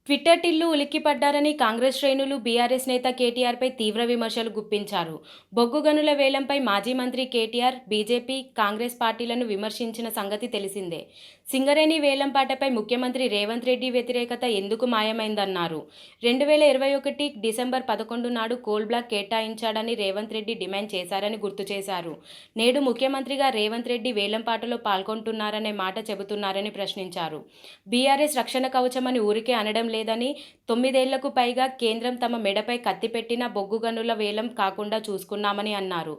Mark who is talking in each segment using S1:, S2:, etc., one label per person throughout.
S1: Twitter Tillu ఉలిక్కిపడ్డారని Congress శ్రేణులు BRS నేత కేటీఆర్పై తీవ్ర విమర్శలు గుప్పించారు. బొగ్గు గనుల వేలంపై మాజీ మంత్రి కేటీఆర్, బీజేపీ, కాంగ్రెస్ పార్టీలను విమర్శించిన సంగతి తెలిసిందే. సింగరేణి వేలంపాటపై ముఖ్యమంత్రి రేవంత్ రెడ్డి వ్యతిరేకత ఎందుకు మాయమైందన్నారు. 2021 డిసెంబర్ 11 నాడు కోల్ బ్లాక్ కేటాయించాడని రేవంత్ రెడ్డి డిమాండ్ చేశారని గుర్తు చేశారు. నేడు ముఖ్యమంత్రిగా రేవంత్ రెడ్డి వేలంపాటలో పాల్గొంటున్నారనే మాట చెబుతున్నారని ప్రశ్నించారు. బీఆర్ఎస్ రక్షణ కవచమని ఊరికే అనడం లేదని, 9 ఏళ్లకు పైగా కేంద్రం తమ మెడపై కత్తిపెట్టిన బొగ్గు గనుల వేలం కాకుండా చూసుకున్నామని అన్నారు.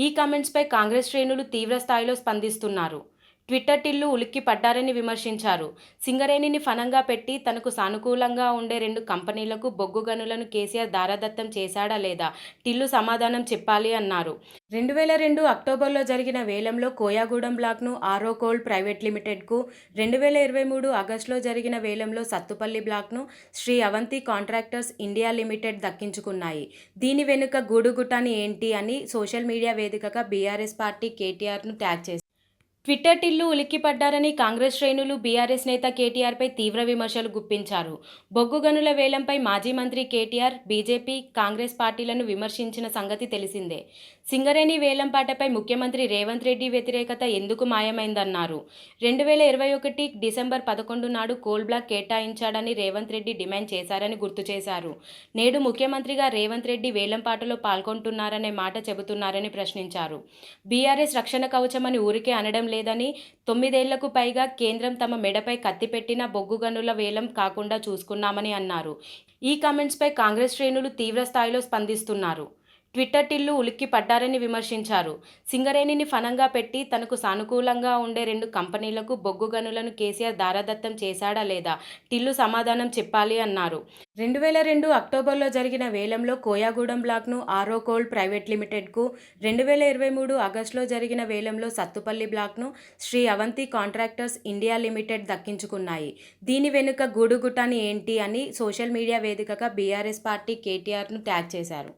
S1: ఈ కామెంట్స్పై కాంగ్రెస్ శ్రేణులు తీవ్ర స్థాయిలో స్పందిస్తున్నారు. ట్విట్టర్ టిల్లు ఉలిక్కిపడ్డారని విమర్శించారు. సింగరేణిని ఫణంగా పెట్టి తనకు సానుకూలంగా ఉండే 2 కంపెనీలకు బొగ్గు గనులను కేసీఆర్ దారాదత్తం చేశాడా లేదా, టిల్లు సమాధానం చెప్పాలి అన్నారు. 2002 అక్టోబర్లో జరిగిన వేలంలో కోయాగూడెం బ్లాక్ను ఆరో కోల్ ప్రైవేట్ లిమిటెడ్కు, 2023 ఆగస్టులో జరిగిన వేలంలో సత్తుపల్లి బ్లాక్ను Sri Avanti contractors India limited దక్కించుకున్నాయి. దీని వెనుక గూడుగుట్టాని ఏంటి అని సోషల్ మీడియా వేదికగా బీఆర్ఎస్ పార్టీ కేటీఆర్ను ట్యాగ్ చేసింది. ట్విట్టర్ టిల్లు ఉలిక్కిపడ్డారని కాంగ్రెస్ శ్రేణులు బీఆర్ఎస్ నేత కేటీఆర్పై తీవ్ర విమర్శలు గుప్పించారు. బొగ్గు గనుల వేలంపై మాజీ మంత్రి కేటీఆర్, బీజేపీ, కాంగ్రెస్ పార్టీలను విమర్శించిన సంగతి తెలిసిందే. సింగరేణి వేలంపాటపై ముఖ్యమంత్రి రేవంత్ రెడ్డి వ్యతిరేకత ఎందుకు మాయమైందన్నారు. 2021 డిసెంబర్ 11 నాడు కోల్ బ్లాక్ కేటాయించాడని రేవంత్ రెడ్డి డిమాండ్ చేశారని గుర్తు చేశారు. నేడు ముఖ్యమంత్రిగా రేవంత్ రెడ్డి వేలంపాటలో పాల్గొంటున్నారనే మాట చెబుతున్నారని ప్రశ్నించారు. బీఆర్ఎస్ రక్షణ కవచమని ఊరికే అనడం లేదని, 9 ఏళ్లకు పైగా కేంద్రం తమ మెడపై కత్తిపెట్టిన బొగ్గు గనుల వేలం కాకుండా చూసుకున్నామని అన్నారు. ఈ కామెంట్స్పై కాంగ్రెస్ శ్రేణులు తీవ్ర స్థాయిలో స్పందిస్తున్నారు. ట్విట్టర్ టిల్లు ఉలిక్కిపడ్డారని విమర్శించారు. సింగరేణిని ఫణంగా పెట్టి తనకు సానుకూలంగా ఉండే 2 కంపెనీలకు బొగ్గు గనులను కేసీఆర్ దారాదత్తం చేశాడా లేదా, టిల్లు సమాధానం చెప్పాలి అన్నారు. 2002 అక్టోబర్లో జరిగిన వేలంలో కోయాగూడెం బ్లాక్ను ఆరో కోల్ ప్రైవేట్ లిమిటెడ్కు, 2023 ఆగస్టులో జరిగిన వేలంలో సత్తుపల్లి బ్లాక్ను Sri Avanti contractors India limited దక్కించుకున్నాయి. దీని వెనుక గూడుగుట్టాని ఏంటి అని సోషల్ మీడియా వేదికగా బీఆర్ఎస్ పార్టీ కేటీఆర్ను ట్యాగ్ చేశారు.